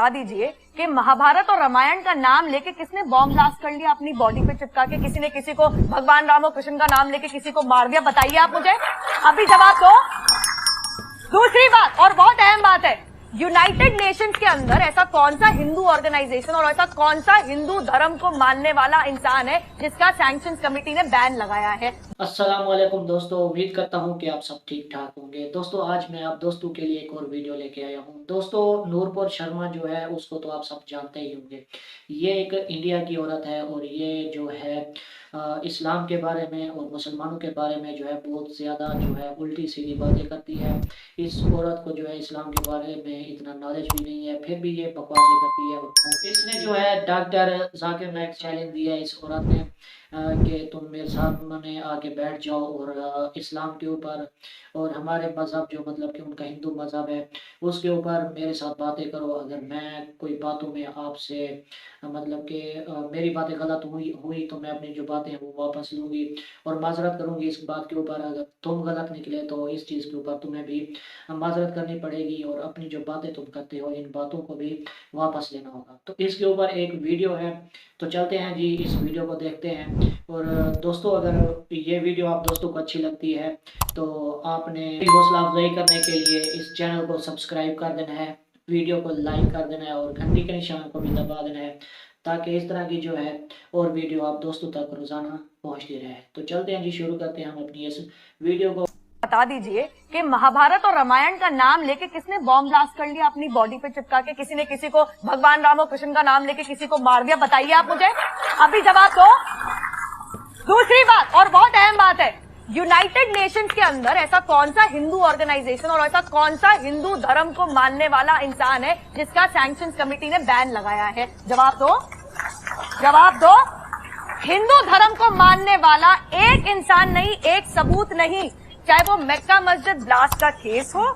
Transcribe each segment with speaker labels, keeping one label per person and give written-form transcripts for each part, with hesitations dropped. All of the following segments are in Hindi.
Speaker 1: बता दीजिए कि महाभारत और रामायण का नाम लेके किसने बॉम्ब ब्लास्ट कर लिया अपनी बॉडी पे चिपका के, किसी ने किसी को भगवान राम और कृष्ण का नाम लेके किसी को मार दिया, बताइए आप मुझे, अभी जवाब दो। दूसरी बात और बहुत अहम बात है, यूनाइटेड नेशंस के अंदर ऐसा कौन सा हिंदू ऑर्गेनाइजेशन और ऐसा कौन सा हिंदू धर्म को मानने वाला इंसान है जिसका सैंक्शंस कमेटी ने बैन लगाया है।
Speaker 2: अस्सलाम वालेकुम दोस्तों, उम्मीद करता हूं कि आप सब ठीक ठाक होंगे। दोस्तों आज मैं आप दोस्तों के लिए एक और वीडियो लेके आया हूं। दोस्तों नूरपुर शर्मा जो है उसको तो आप सब जानते ही होंगे। ये एक इंडिया की औरत है और ये जो है इस्लाम के बारे में और मुसलमानों के बारे में जो है बहुत ज़्यादा जो है उल्टी सीधी बातें करती है। इस औरत को जो है इस्लाम के बारे में इतना नॉलेज भी नहीं है, फिर भी ये बकवासें करती है। इसने जो है डॉक्टर जाकिर नाइक चैलेंज दिया है इस औरत ने कि तुम मेरे सामने आके बैठ जाओ और इस्लाम के ऊपर और हमारे मज़हब जो मतलब कि उनका हिंदू मज़हब है उसके ऊपर मेरे साथ बातें करो। अगर मैं कोई बातों में आपसे मतलब कि मेरी बातें गलत हुई तो मैं अपनी जो बातें हैं वो वापस लूँगी और माजरत करूँगी इस बात के ऊपर। अगर तुम गलत निकले तो इस चीज़ के ऊपर तुम्हें भी माजरत करनी पड़ेगी और अपनी जो बातें तुम करते हो इन बातों को भी वापस लेना होगा। तो इसके ऊपर एक वीडियो है, तो चलते हैं जी इस वीडियो को देखते हैं। और दोस्तों अगर ये वीडियो आप दोस्तों को अच्छी लगती है तो आपने हौसला अफजाई करने के लिए इस चैनल को सब्सक्राइब कर देना है, वीडियो को लाइक कर देना है और घंटी के निशान को भी दबा देना है ताकि इस तरह की जो है और वीडियो आप दोस्तों तक रोजाना पहुंचती रहे। तो चलते हैं जी, शुरू करते हैं हम अपनी इस वीडियो को।
Speaker 1: बता दीजिए कि महाभारत और रामायण का नाम लेके किसने बॉम्ब ब्लास्ट कर लिया अपनी बॉडी पे चिपका के, किसी ने किसी को भगवान राम और कृष्ण का नाम लेके किसी को मार दिया, बताइए आप मुझे, अभी जवाब दो। दूसरी बात और बहुत अहम बात है, यूनाइटेड नेशंस के अंदर ऐसा कौन सा हिंदू ऑर्गेनाइजेशन और ऐसा कौन सा हिंदू धर्म को मानने वाला इंसान है जिसका सैंक्शंस कमेटी ने बैन लगाया है। जवाब दो, जवाब दो। हिंदू धर्म को मानने वाला एक इंसान नहीं, एक सबूत नहीं, चाहे वो मक्का मस्जिद ब्लास्ट का केस हो,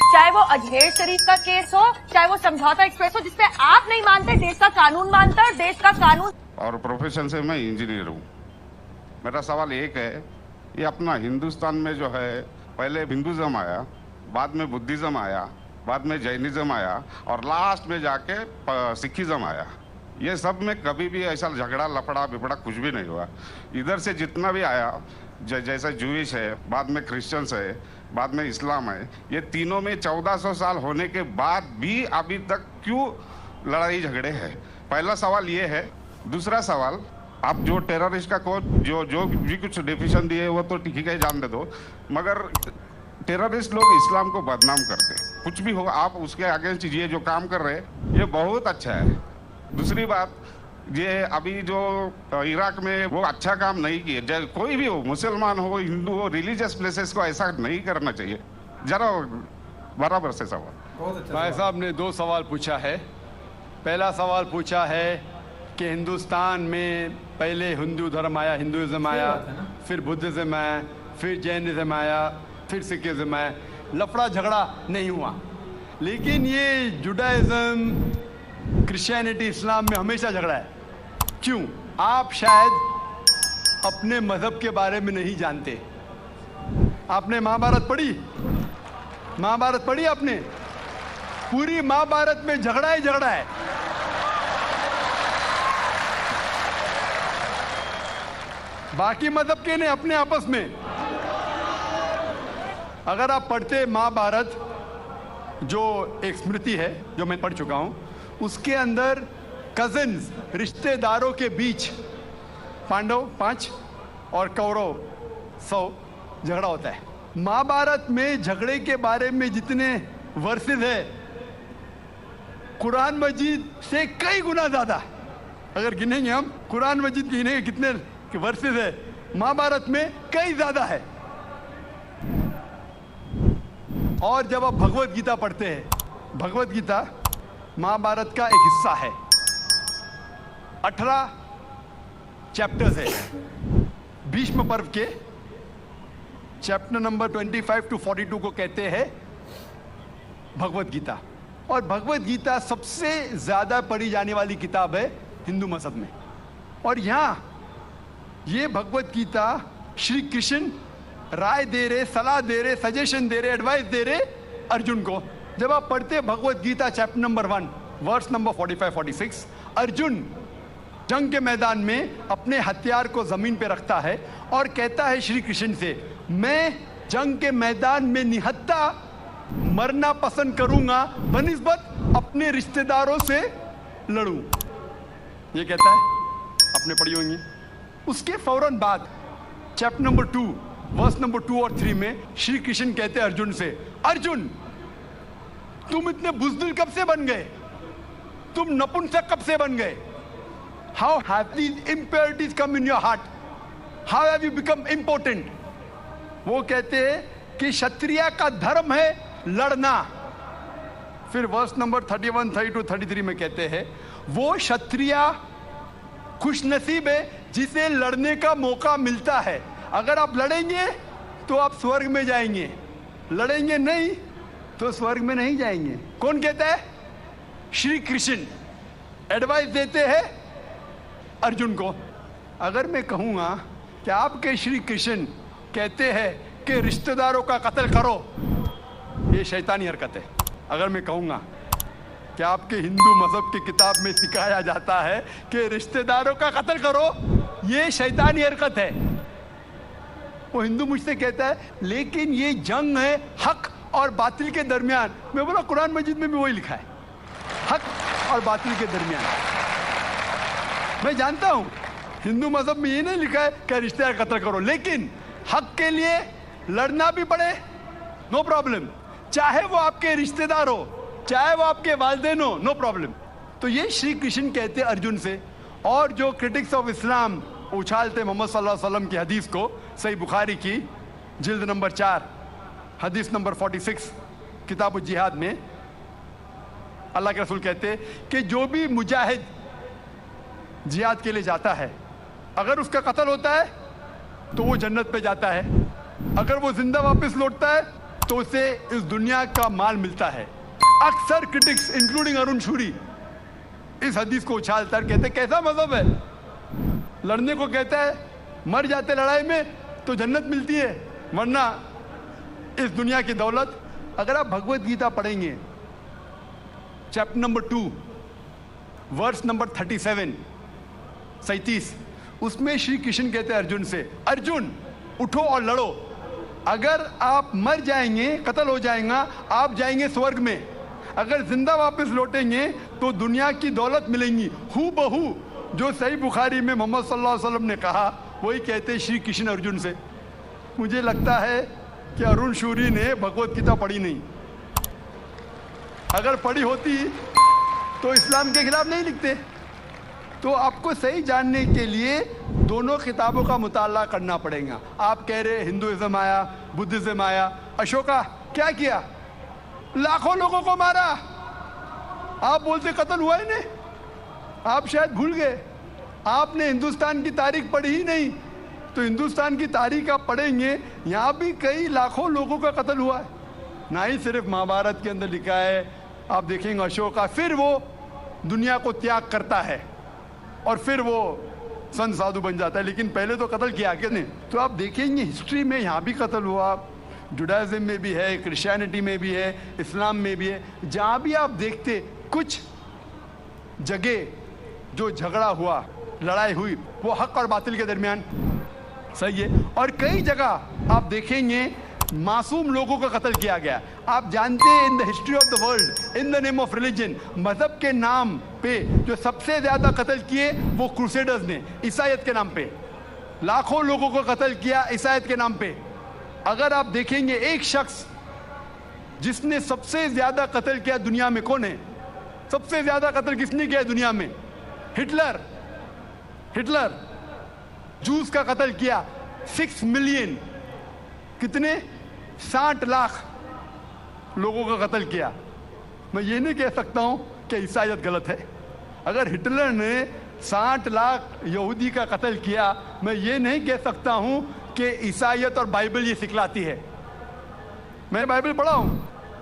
Speaker 1: चाहे वो अजमेर शरीफ का केस हो, चाहे वो समझौता एक्सप्रेस हो जिसपे आप नहीं मानते, देश का कानून मानता है, देश का कानून।
Speaker 3: और प्रोफेशन से मैं इंजीनियर हूँ। मेरा सवाल एक है, ये अपना हिंदुस्तान में जो है पहले हिंदुज़म आया, बाद में बुद्धिज़्म आया, बाद में जैनिज़्म आया और लास्ट में जाके सिखिज़्म आया। ये सब में कभी भी ऐसा झगड़ा लफड़ा बिपड़ा कुछ भी नहीं हुआ। इधर से जितना भी आया जैसे जूइश है, बाद में क्रिश्चियंस है, बाद में इस्लाम है, ये तीनों में 1400 साल होने के बाद भी अभी तक क्यों लड़ाई झगड़े हैं? पहला सवाल ये है। दूसरा सवाल, आप जो टेररिस्ट का को जो भी कुछ डेफिनेशन दिए वो तो ठीक है जान दे दो, मगर टेररिस्ट लोग इस्लाम को बदनाम करते, कुछ भी हो आप उसके अगेंस्ट ये जो काम कर रहे हैं ये बहुत अच्छा है। दूसरी बात, ये अभी जो इराक में वो अच्छा काम नहीं किए, कोई भी हो, मुसलमान हो हिंदू हो, रिलीजियस प्लेसेस को ऐसा नहीं करना चाहिए। जरा बराबर से सवाल।
Speaker 4: भाई साहब ने दो सवाल पूछा है। पहला सवाल पूछा है कि हिंदुस्तान में पहले हिंदू धर्म आया, हिंदुइज्म आया, फिर बुद्धिज्म आया, फिर जैनिज्म आया, फिर सिखिज्म आया। लफड़ा झगड़ा नहीं हुआ, लेकिन ये जुडाइज्म, क्रिश्चियनिटी, इस्लाम में हमेशा झगड़ा है। क्यों? आप शायद अपने मजहब के बारे में नहीं जानते। आपने महाभारत पढ़ी? महाभारत पढ़ी आपने? पूरी महाभारत में झगड़ा ही झगड़ा है। बाकी मजहब के ने अपने आपस में। अगर आप पढ़ते महाभारत, जो एक स्मृति है जो मैं पढ़ चुका हूं, उसके अंदर कजिन्स, रिश्तेदारों के बीच पांडव 5 और कौरव 100 झगड़ा होता है। महाभारत में झगड़े के बारे में जितने वर्सेस है कुरान मजीद से कई गुना ज्यादा। अगर गिनेंगे हम, कुरान मजीद गिनेंगे कितने वर्सेस है, महाभारत में कई ज्यादा है। और जब आप भगवत गीता पढ़ते हैं, भगवत गीता महाभारत का एक हिस्सा है, 18 चैप्टर्स है। भीष्म पर्व के चैप्टर नंबर 25 to 42 को कहते हैं भगवत गीता। और भगवत गीता सबसे ज्यादा पढ़ी जाने वाली किताब है हिंदू मजहब में। और यहां ये भगवत गीता श्री कृष्ण राय दे रहे, सलाह दे रहे, सजेशन दे रहे, एडवाइस दे रहे अर्जुन को। जब आप पढ़ते Bhagavad Gita chapter number 1 verse number 45-46, Arjun जंग के मैदान में अपने हथियार को जमीन पे रखता है और कहता है श्री कृष्ण से, मैं जंग के मैदान में निहत्था मरना पसंद करूंगा बनिस्बत अपने रिश्तेदारों से लड़ूं। ये कहता है, आपने पढ़ी होंगी। उसके फौरन बाद चैप्टर नंबर 2 वर्स नंबर 2 और 3 में श्री कृष्ण कहते हैं अर्जुन से, अर्जुन तुम इतने बुज़दिल कब से बन गए, तुम नपुंसक कब से बन गए? How have these impurities come in your heart, how have you become important? वो कहते हैं कि क्षत्रिय का धर्म है लड़ना। फिर वर्स नंबर 31, 32, 33 में कहते हैं, वो क्षत्रिय खुशनसीब है जिसे लड़ने का मौका मिलता है। अगर आप लड़ेंगे तो आप स्वर्ग में जाएंगे, लड़ेंगे नहीं तो स्वर्ग में नहीं जाएंगे। कौन कहता है? श्री कृष्ण एडवाइस देते हैं अर्जुन को। अगर मैं कहूंगा कि आपके श्री कृष्ण कहते हैं कि रिश्तेदारों का कत्ल करो, ये शैतानी हरकत है। अगर मैं कहूंगा कि आपके हिंदू मजहब की किताब में सिखाया जाता है कि रिश्तेदारों का कत्ल करो, ये शैतानी हरकत है। वो हिंदू मुझसे कहता है लेकिन ये जंग है हक और बातिल के दरमियान। मैं बोला कुरान मजीद में भी वही लिखा है, हक और बातिल के दरमियान। मैं जानता हूं हिंदू मजहब में ये नहीं लिखा है कि रिश्तेदार कत्ल करो, लेकिन हक के लिए लड़ना भी पड़े, नो प्रॉब्लम। चाहे वो आपके रिश्तेदार हो, चाहे वो आपके वालिदैन हो, नो प्रॉब्लम। तो ये श्री कृष्ण कहते अर्जुन से। और जो क्रिटिक्स ऑफ इस्लाम उछालते मोहम्मद सल्लल्लाहु अलैहि वसल्लम की हदीस को, सही बुखारी की जिल्द नंबर 4 हदीस नंबर 46 किताब जिहाद में अल्लाह के रसूल कहते कि जो भी मुजाहिद जिहाद के लिए जाता है, अगर उसका कत्ल होता है तो वो जन्नत पे जाता है, अगर वो जिंदा वापस लौटता है तो उसे इस दुनिया का माल मिलता है। अक्सर क्रिटिक्स इंक्लूडिंग अरुण शूरी इस हदीस को उछालता है, कहते कैसा मजहब है, लड़ने को कहता है, मर जाते लड़ाई में तो जन्नत मिलती है, वरना इस दुनिया की दौलत। अगर आप भगवत गीता पढ़ेंगे चैप्टर नंबर 2 वर्स नंबर 37, उसमें श्री कृष्ण कहते हैं अर्जुन से, अर्जुन उठो और लड़ो। अगर आप मर जाएंगे, कत्ल हो जाएगा, आप जाएंगे स्वर्ग में। अगर जिंदा वापस लौटेंगे तो दुनिया की दौलत मिलेंगी। हू बहू जो सही बुखारी में मोहम्मद सल्लल्लाहु अलैहि वसल्लम ने कहा, वही कहते श्री कृष्ण अर्जुन से। मुझे लगता है कि अरुण शूरी ने भगवत गीता पढ़ी नहीं। अगर पढ़ी होती तो इस्लाम के खिलाफ नहीं लिखते। तो आपको सही जानने के लिए दोनों किताबों का मुताला करना पड़ेगा। आप कह रहे हिंदुइज्म आया, बुद्धिज्म आया, अशोका क्या किया? लाखों लोगों को मारा। आप बोलते कत्ल हुआ ही नहीं, आप शायद भूल गए, आपने हिंदुस्तान की तारीख पढ़ी ही नहीं। तो हिंदुस्तान की तारीख आप पढ़ेंगे, यहाँ भी कई लाखों लोगों का कत्ल हुआ है। ना ही सिर्फ महाभारत के अंदर लिखा है, आप देखेंगे अशोका फिर वो दुनिया को त्याग करता है और फिर वो संत साधु बन जाता है, लेकिन पहले तो कत्ल किया किसने? तो आप देखेंगे हिस्ट्री में यहाँ भी कत्ल हुआ, जुडाइज्म में भी है, क्रिश्चियनिटी में भी है, इस्लाम में भी है। जहाँ भी आप देखते कुछ जगह जो झगड़ा हुआ, लड़ाई हुई, वो हक और बातिल के दरमियान, सही है। और कई जगह आप देखेंगे मासूम लोगों का कत्ल किया गया। आप जानते हैं in the history of the world, in the name of religion, मजहब के नाम पे जो सबसे ज्यादा कत्ल किए वो क्रूसेडर्स ने, ईसाईयत के नाम पे लाखों लोगों को कत्ल किया, ईसाईयत के नाम पे। अगर आप देखेंगे एक शख्स जिसने सबसे ज्यादा कत्ल किया दुनिया में, कौन है? सबसे ज्यादा कत्ल किसने किया दुनिया में? हिटलर। हिटलर जूस का कत्ल किया, 6 मिलियन, कितने? 60 लाख लोगों का कत्ल किया। मैं ये नहीं कह सकता हूं कि ईसाईयत गलत है। अगर हिटलर ने 60 लाख यहूदी का कत्ल किया, मैं ये नहीं कह सकता हूं कि ईसाईयत और बाइबल ये सिखलाती है। मैं बाइबल पढ़ा हूं,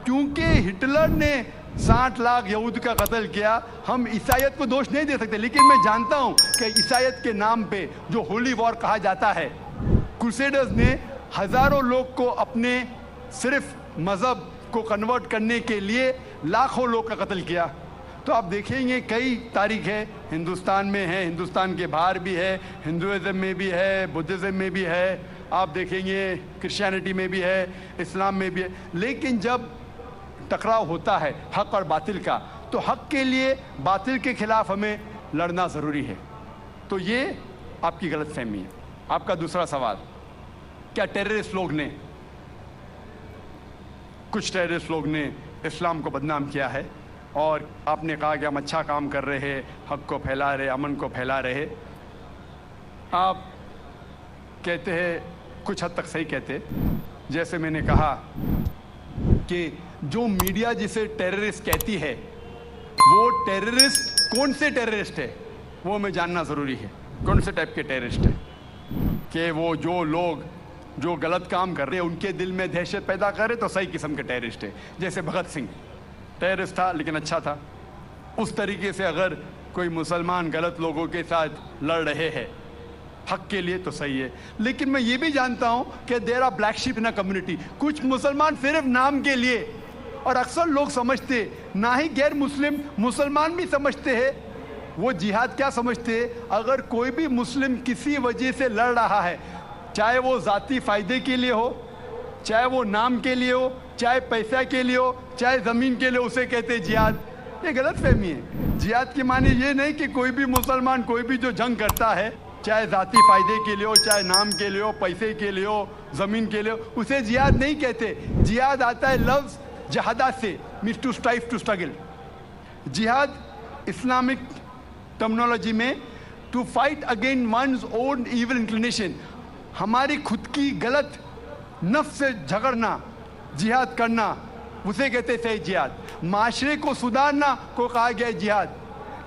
Speaker 4: क्योंकि हिटलर ने 60 लाख यहूद का कत्ल किया, हम ईसाईयत को दोष नहीं दे सकते। लेकिन मैं जानता हूं कि ईसाईयत के नाम पे जो होली वॉर कहा जाता है, क्रूसेडर्स ने हजारों लोग को अपने सिर्फ मजहब को कन्वर्ट करने के लिए लाखों लोग का कत्ल किया। तो आप देखेंगे कई तारीख है, हिंदुस्तान में है, हिंदुस्तान के बाहर भी है, हिंदुइज्म में भी है, बुद्धिज़्म में भी है, आप देखेंगे क्रिश्चियनिटी में भी है, इस्लाम में भी है। लेकिन जब टकराव होता है हक और बातिल का, तो हक के लिए बातिल के खिलाफ हमें लड़ना ज़रूरी है। तो ये आपकी गलतफहमी है। आपका दूसरा सवाल, क्या टेररिस्ट लोग ने, कुछ टेररिस्ट लोग ने इस्लाम को बदनाम किया है और आपने कहा कि हम अच्छा काम कर रहे हैं, हक को फैला रहे, अमन को फैला रहे। आप कहते हैं, कुछ हद तक सही कहते, जैसे मैंने कहा कि जो मीडिया जिसे टेररिस्ट कहती है, वो टेररिस्ट कौन से टेररिस्ट है वो हमें जानना ज़रूरी है। कौन से टाइप के टेररिस्ट है, कि वो जो लोग जो गलत काम कर रहे हैं उनके दिल में दहशत पैदा करे तो सही किस्म के टेररिस्ट है। जैसे भगत सिंह टेररिस्ट था लेकिन अच्छा था। उस तरीके से अगर कोई मुसलमान गलत लोगों के साथ लड़ रहे हैं हक के लिए तो सही है। लेकिन मैं ये भी जानता हूं कि there are black sheep in a community. कुछ मुसलमान सिर्फ नाम के लिए, और अक्सर लोग समझते, ना ही गैर मुस्लिम, मुसलमान भी समझते हैं, वो जिहाद क्या समझते हैं, अगर कोई भी मुस्लिम किसी वजह से लड़ रहा है, चाहे वो ज़ाती फ़ायदे के लिए हो, चाहे वो नाम के लिए हो, चाहे पैसा के लिए हो, चाहे ज़मीन के लिए, उसे कहते हैं जिहाद। ये गलत फहमी है। जिहाद की माने ये नहीं कि कोई भी मुसलमान कोई भी जो जंग करता है, चाहे ज़ाती फ़ायदे के लिए हो, चाहे नाम के लिए हो, पैसे के लिए हो, ज़मीन के लिए हो, उसे जिहाद नहीं कहते। जिहाद आता है लफ्ज़ जहादा से, means to strive, to struggle. जिहाद इस्लामिक टर्मिनोलॉजी में to fight against one's own evil inclination, हमारी खुद की गलत नफ्स से झगड़ना, जिहाद करना, उसे कहते थे जिहाद। माशरे को सुधारना को कहा गया जिहाद।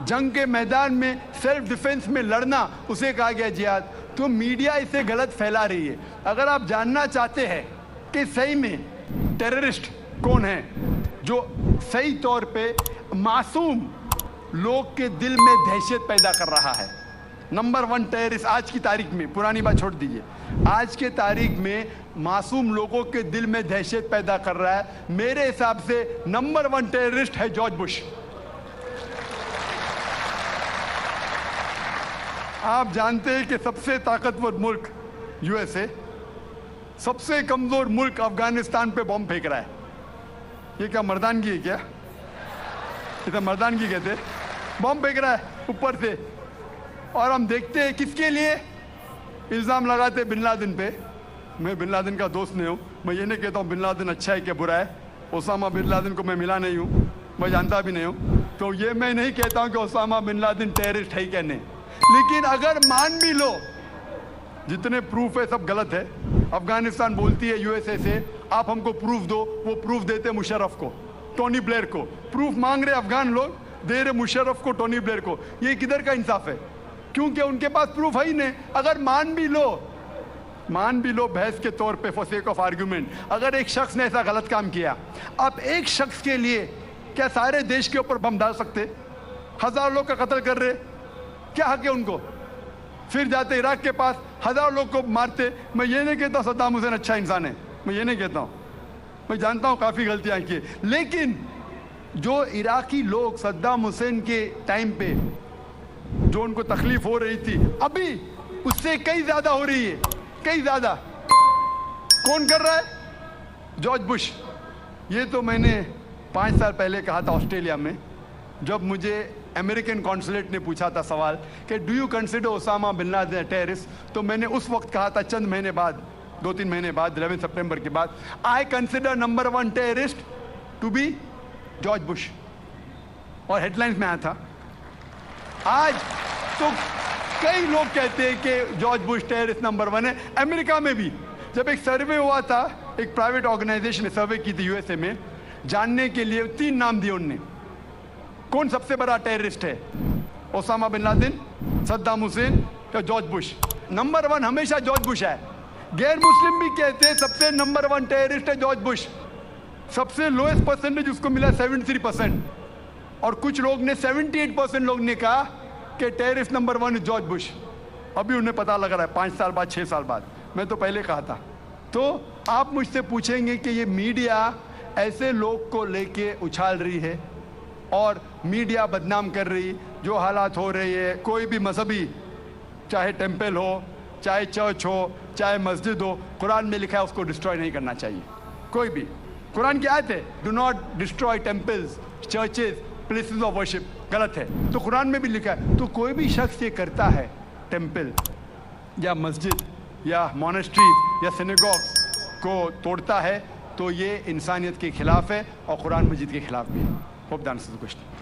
Speaker 4: जंग के मैदान में सेल्फ डिफेंस में लड़ना, उसे कहा गया जिहाद। तो मीडिया इसे गलत फैला रही है। अगर आप जानना चाहते हैं कि सही में टेररिस्ट कौन है, जो सही तौर पे मासूम लोग के दिल में दहशत पैदा कर रहा है, नंबर 1 टेररिस्ट आज की तारीख में, पुरानी बात छोड़ दीजिए, आज के तारीख में मासूम लोगों के दिल में दहशत पैदा कर रहा है, मेरे हिसाब से नंबर 1 टेररिस्ट है जॉर्ज बुश। आप जानते हैं कि सबसे ताकतवर मुल्क यूएसए, सबसे कमजोर मुल्क अफगानिस्तान पे बॉम्ब फेंक रहा है। ये क्या मर्दानगी है क्या? इसे मर्दानगी कहते हैं। बॉम्ब फेंक रहा है ऊपर से, और हम देखते हैं किसके लिए इल्ज़ाम लगाते बिन लादेन पे। मैं बिन लादेन का दोस्त नहीं हूँ, मैं ये नहीं कहता हूँ बिन लादेन अच्छा है क्या बुरा है। ओसामा बिन लादेन को मैं मिला नहीं हूँ, मैं जानता भी नहीं हूँ, तो ये मैं नहीं कहता हूँ कि ओसामा बिन लादेन टेररिस्ट है क्या नहीं। लेकिन अगर मान भी लो, जितने प्रूफ है सब गलत है। अफगानिस्तान बोलती है यूएसए से, आप हमको प्रूफ दो, वो प्रूफ देते मुशर्रफ को, टोनी ब्लेयर को। प्रूफ मांग रहे अफगान लोग, दे रहे मुशर्रफ को, टोनी ब्लेयर को। ये किधर का इंसाफ है? क्योंकि उनके पास प्रूफ है ही नहीं। अगर मान भी लो बहस के तौर पे, फॉर सेक ऑफ आर्ग्यूमेंट, अगर एक शख्स ने ऐसा गलत काम किया, अब एक शख्स के लिए क्या सारे देश के ऊपर बम डाल सकते? 1000 लोग का कत्ल कर रहे, क्या हक है उनको? फिर जाते इराक के पास 1000 लोग को मारते। मैं ये नहीं कहता सद्दाम हुसैन अच्छा इंसान है, मैं ये नहीं कहता हूँ, मैं जानता हूँ काफ़ी गलतियाँ की, लेकिन जो इराकी लोग सद्दाम हुसैन के टाइम पे जो उनको तकलीफ हो रही थी, अभी उससे कई ज़्यादा हो रही है, कई ज़्यादा। कौन कर रहा है? George Bush. ये तो मैंने 5 साल पहले कहा था ऑस्ट्रेलिया में, जब मुझे अमेरिकन कॉन्सुलेट ने पूछा था सवाल कि do you consider Osama bin Laden terrorist, तो मैंने उस वक्त कहा था, चंद महीने बाद, 2-3 महीने बाद, 11 सितंबर के बाद, I consider number 1 terrorist to be George Bush, और हेडलाइंस में आया था। आज तो कई लोग कहते हैं कि जॉर्ज बुश टेररिस्ट नंबर 1 है। अमेरिका में भी जब एक सर्वे हुआ था, एक प्राइवेट ऑर्गेनाइजेशन ने सर्वे की थी यूएसए में, जानने के लिए 3 नाम दिए उनने, कौन सबसे बड़ा टेररिस्ट है, Osama bin Laden, Saddam Hussein या जॉर्ज बुश। नंबर 1 हमेशा जॉर्ज बुश है। गैर मुस्लिम भी कहते हैं सबसे नंबर 1 टेररिस्ट है जॉर्ज बुश। सबसे लोएस्ट परसेंटेज उसको मिला 73%, और कुछ लोग ने 78% लोग ने कहा कि टेररिस्ट नंबर 1 जॉर्ज बुश। अभी उन्हें पता लग रहा है 5 साल बाद, 6 साल बाद, मैं तो पहले कहा था। तो आप मुझसे पूछेंगे कि ये मीडिया ऐसे लोग को लेके उछाल रही है और मीडिया बदनाम कर रही, जो हालात हो रही है, कोई भी मजहबी, चाहे टेम्पल हो, चाहे चर्च हो, चाहे मस्जिद हो, कुरान में लिखा है उसको डिस्ट्रॉय नहीं करना चाहिए। कोई भी, कुरान की आयत है, do not destroy temples, churches, places of worship, गलत है। तो कुरान में भी लिखा है। तो कोई भी शख्स ये करता है, टेम्पल या मस्जिद या मोनेस्ट्रीज या सिनेगॉग्स को तोड़ता है, तो ये इंसानियत के खिलाफ है और कुरान मजीद के खिलाफ भी है। Hope that answers the question.